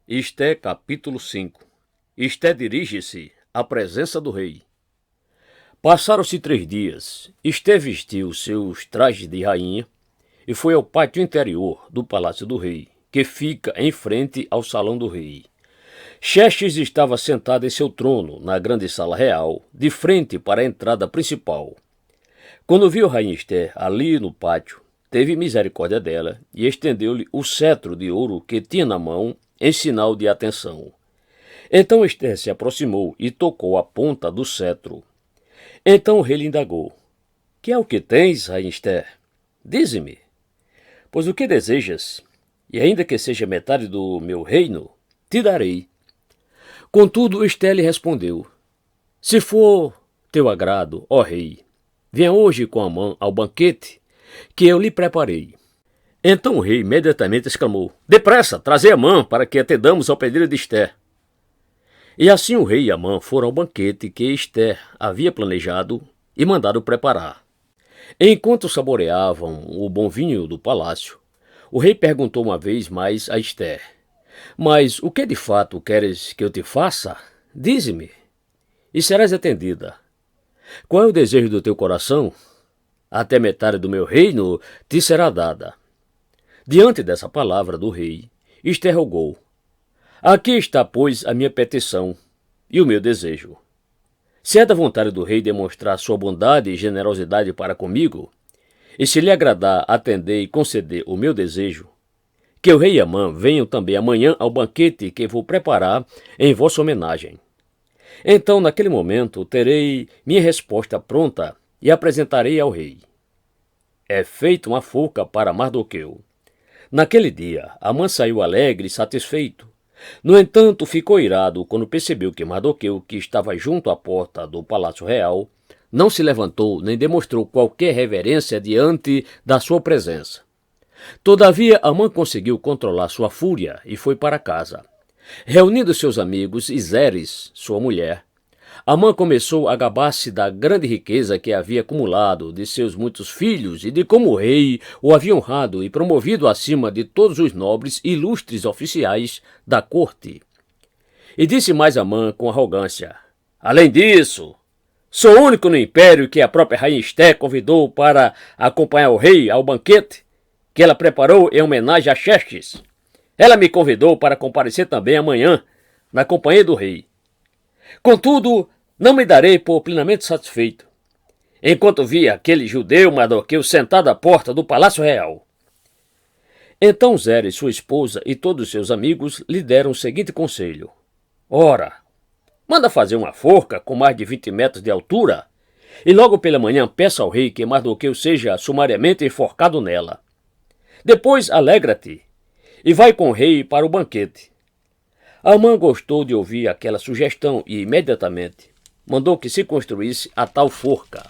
Esté capítulo 5. Esté dirige-se à presença do rei. Passaram-se 3 dias. Esté vestiu seus trajes de rainha e foi ao pátio interior do palácio do rei, que fica em frente ao salão do rei. Xerxes estava sentado em seu trono na grande sala real, de frente para a entrada principal. Quando viu a rainha Esther ali no pátio, teve misericórdia dela e estendeu-lhe o cetro de ouro que tinha na mão em sinal de atenção. Então Esther se aproximou e tocou a ponta do cetro. Então o rei lhe indagou: Que é o que tens, rainha Esther? Dize-me, pois o que desejas, e ainda que seja metade do meu reino, te darei. Contudo, Esther lhe respondeu: Se for teu agrado, ó rei, venha hoje com Amã ao banquete que eu lhe preparei. Então o rei imediatamente exclamou: Depressa, trazei Amã para que atendamos ao pedido de Esther. E assim o rei e Amã foram ao banquete que Esther havia planejado e mandado preparar. Enquanto saboreavam o bom vinho do palácio, o rei perguntou uma vez mais a Esther: Mas o que de fato queres que eu te faça? Dize-me, e serás atendida. Qual é o desejo do teu coração? Até metade do meu reino te será dada. Diante dessa palavra do rei, Esther rogou: Aqui está, pois, a minha petição e o meu desejo. Se é da vontade do rei demonstrar sua bondade e generosidade para comigo, e se lhe agradar atender e conceder o meu desejo, que o rei e Amã venham também amanhã ao banquete que vou preparar em vossa homenagem. Então, naquele momento, terei minha resposta pronta e apresentarei ao rei. É feita uma forca para Mardoqueu. Naquele dia, Amã saiu alegre e satisfeito. No entanto, ficou irado quando percebeu que Mardoqueu, que estava junto à porta do palácio real, não se levantou nem demonstrou qualquer reverência diante da sua presença. Todavia, Amã conseguiu controlar sua fúria e foi para casa. Reunindo seus amigos e Zeres, sua mulher, Amã começou a gabar-se da grande riqueza que havia acumulado, de seus muitos filhos e de como o rei o havia honrado e promovido acima de todos os nobres e ilustres oficiais da corte. E disse mais Amã com arrogância: Além disso, sou o único no império que a própria rainha Esther convidou para acompanhar o rei ao banquete que ela preparou em homenagem a Xerxes. Ela me convidou para comparecer também amanhã na companhia do rei. Contudo, não me darei por plenamente satisfeito, enquanto via aquele judeu Mardoqueu sentado à porta do palácio real. Então Zeres, sua esposa e todos seus amigos lhe deram o seguinte conselho: Ora, manda fazer uma forca com mais de 20 metros de altura, e logo pela manhã peça ao rei que Mardoqueu seja sumariamente enforcado nela. Depois alegra-te e vai com o rei para o banquete. Amã gostou de ouvir aquela sugestão e, imediatamente, mandou que se construísse a tal forca.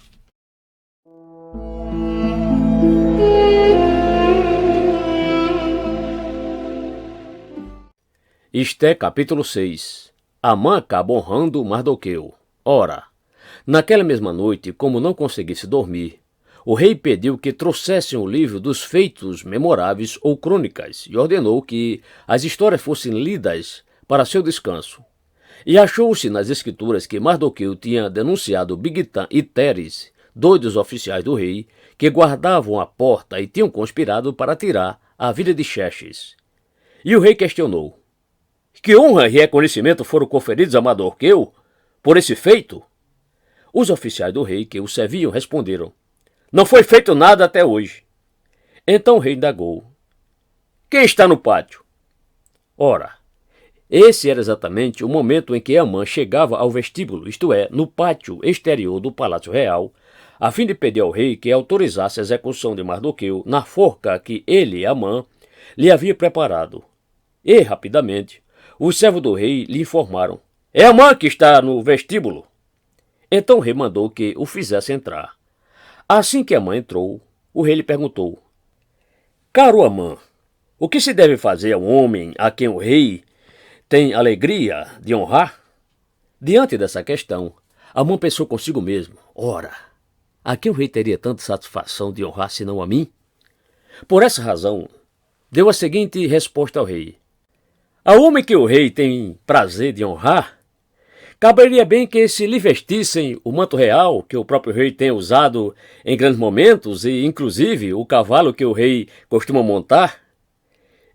Esté capítulo 6. Amã acaba honrando Mardoqueu. Ora, naquela mesma noite, como não conseguisse dormir, o rei pediu que trouxessem o livro dos feitos memoráveis ou crônicas e ordenou que as histórias fossem lidas para seu descanso. E achou-se nas escrituras que Mardoqueu tinha denunciado Bigtã e Teres, 2 dos oficiais do rei, que guardavam a porta e tinham conspirado para tirar a vida de Xerxes. E o rei questionou: Que honra e reconhecimento foram conferidos a Mardoqueu por esse feito? Os oficiais do rei que o serviam responderam: Não foi feito nada até hoje. Então o rei indagou: Quem está no pátio? Ora, esse era exatamente o momento em que Amã chegava ao vestíbulo, isto é, no pátio exterior do Palácio Real, a fim de pedir ao rei que autorizasse a execução de Mardoqueu na forca que ele, Amã, lhe havia preparado. E, rapidamente, os servos do rei lhe informaram: É Amã que está no vestíbulo. Então o rei mandou que o fizesse entrar. Assim que Amã entrou, o rei lhe perguntou: Caro Amã, o que se deve fazer a um homem a quem o rei tem alegria de honrar? Diante dessa questão, Amã pensou consigo mesmo: Ora, a quem o rei teria tanta satisfação de honrar senão a mim? Por essa razão, deu a seguinte resposta ao rei: ao homem que o rei tem prazer de honrar, caberia bem que se lhe vestissem o manto real que o próprio rei tem usado em grandes momentos e, inclusive, o cavalo que o rei costuma montar,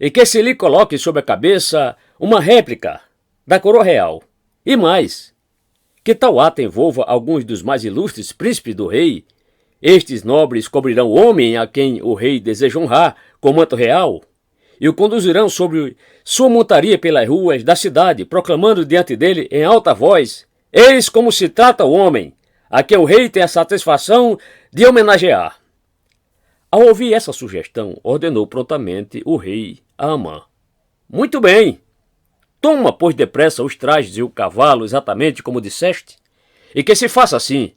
e que se lhe coloque sobre a cabeça uma réplica da coroa real. E mais, que tal ato envolva alguns dos mais ilustres príncipes do rei. Estes nobres cobrirão o homem a quem o rei deseja honrar com o manto real e o conduzirão sobre sua montaria pelas ruas da cidade, proclamando diante dele em alta voz: eis como se trata o homem a quem o rei tem a satisfação de homenagear. Ao ouvir essa sugestão, ordenou prontamente o rei a Amã: muito bem, toma, pois, depressa os trajes e o cavalo, exatamente como disseste, e que se faça assim,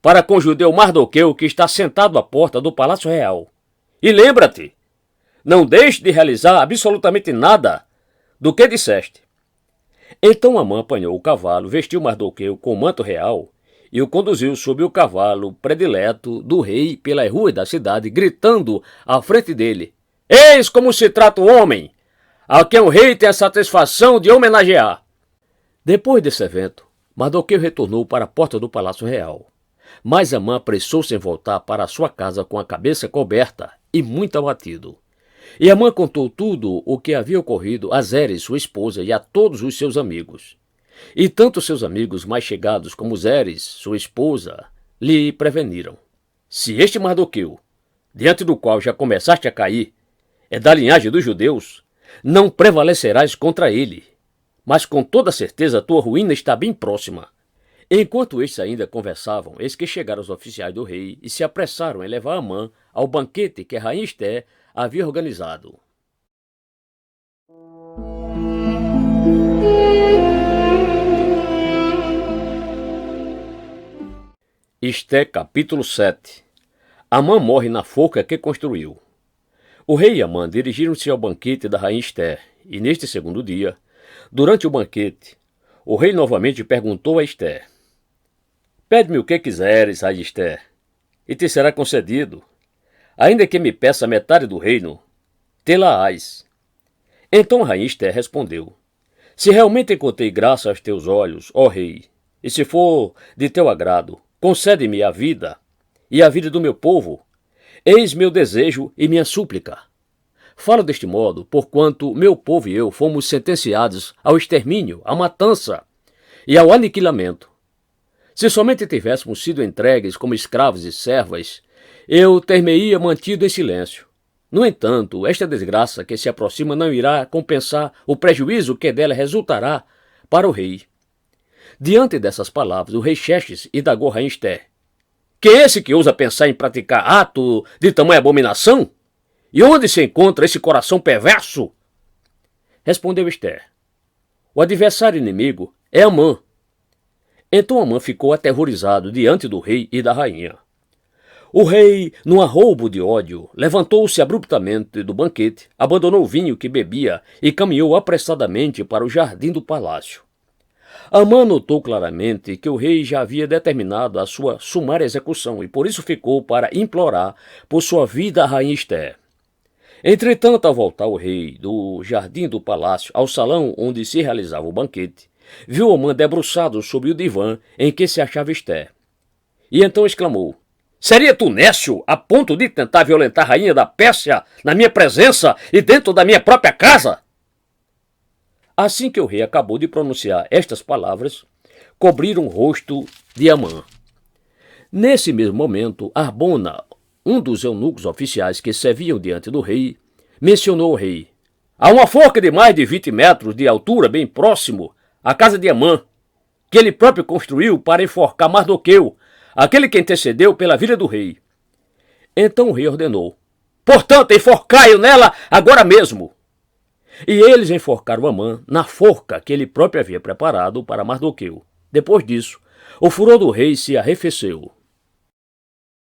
para com o judeu Mardoqueu, que está sentado à porta do Palácio Real. E lembra-te, não deixe de realizar absolutamente nada do que disseste. Então Amã apanhou o cavalo, vestiu Mardoqueu com o manto real e o conduziu sob o cavalo predileto do rei pelas ruas da cidade, gritando à frente dele: eis como se trata o homem a quem o rei tem a satisfação de homenagear. Depois desse evento, Mardoqueu retornou para a porta do Palácio Real. Mas Amã apressou-se em voltar para a sua casa com a cabeça coberta e muito abatido. E Amã contou tudo o que havia ocorrido a Zeres, sua esposa, e a todos os seus amigos. E tanto seus amigos mais chegados como Zeres, sua esposa, lhe preveniram: se este Mardoqueu, diante do qual já começaste a cair, é da linhagem dos judeus, não prevalecerás contra ele, mas com toda certeza tua ruína está bem próxima. Enquanto estes ainda conversavam, eis que chegaram os oficiais do rei e se apressaram em levar Amã ao banquete que a rainha Esté havia organizado. Esté capítulo 7. Amã morre na forca que construiu. O rei e Amã dirigiram-se ao banquete da rainha Esté, e neste segundo dia, durante o banquete, o rei novamente perguntou a Esté: pede-me o que quiseres, rainha Esté, e te será concedido. Ainda que me peça metade do reino, tê-la-ás. Então a rainha Esté respondeu: se realmente encontrei graça aos teus olhos, ó rei, e se for de teu agrado, concede-me a vida e a vida do meu povo. Eis meu desejo e minha súplica. Falo deste modo, porquanto meu povo e eu fomos sentenciados ao extermínio, à matança e ao aniquilamento. Se somente tivéssemos sido entregues como escravos e servas, eu ter-me-ia mantido em silêncio. No entanto, esta desgraça que se aproxima não irá compensar o prejuízo que dela resultará para o rei. Diante dessas palavras, o rei Xerxes indagou a rainha Esté: que é esse que ousa pensar em praticar ato de tamanha abominação? E onde se encontra esse coração perverso? Respondeu Esté: o adversário inimigo é Amã. Então Amã ficou aterrorizado diante do rei e da rainha. O rei, num arroubo de ódio, levantou-se abruptamente do banquete, abandonou o vinho que bebia e caminhou apressadamente para o jardim do palácio. Amã notou claramente que o rei já havia determinado a sua sumária execução e por isso ficou para implorar por sua vida a rainha Esté. Entretanto, ao voltar o rei do jardim do palácio ao salão onde se realizava o banquete, viu Amã debruçado sobre o divã em que se achava Esté. E então exclamou: seria tu nécio a ponto de tentar violentar a rainha da Pérsia na minha presença e dentro da minha própria casa? Assim que o rei acabou de pronunciar estas palavras, cobriram o rosto de Amã. Nesse mesmo momento, Arbona, um dos eunucos oficiais que serviam diante do rei, mencionou ao rei: há uma forca de mais de 20 metros de altura bem próximo à casa de Amã, que ele próprio construiu para enforcar Mardoqueu, aquele que intercedeu pela vida do rei. Então o rei ordenou: portanto, enforcai-o nela agora mesmo. E eles enforcaram Amã na forca que ele próprio havia preparado para Mardoqueu. Depois disso, o furor do rei se arrefeceu.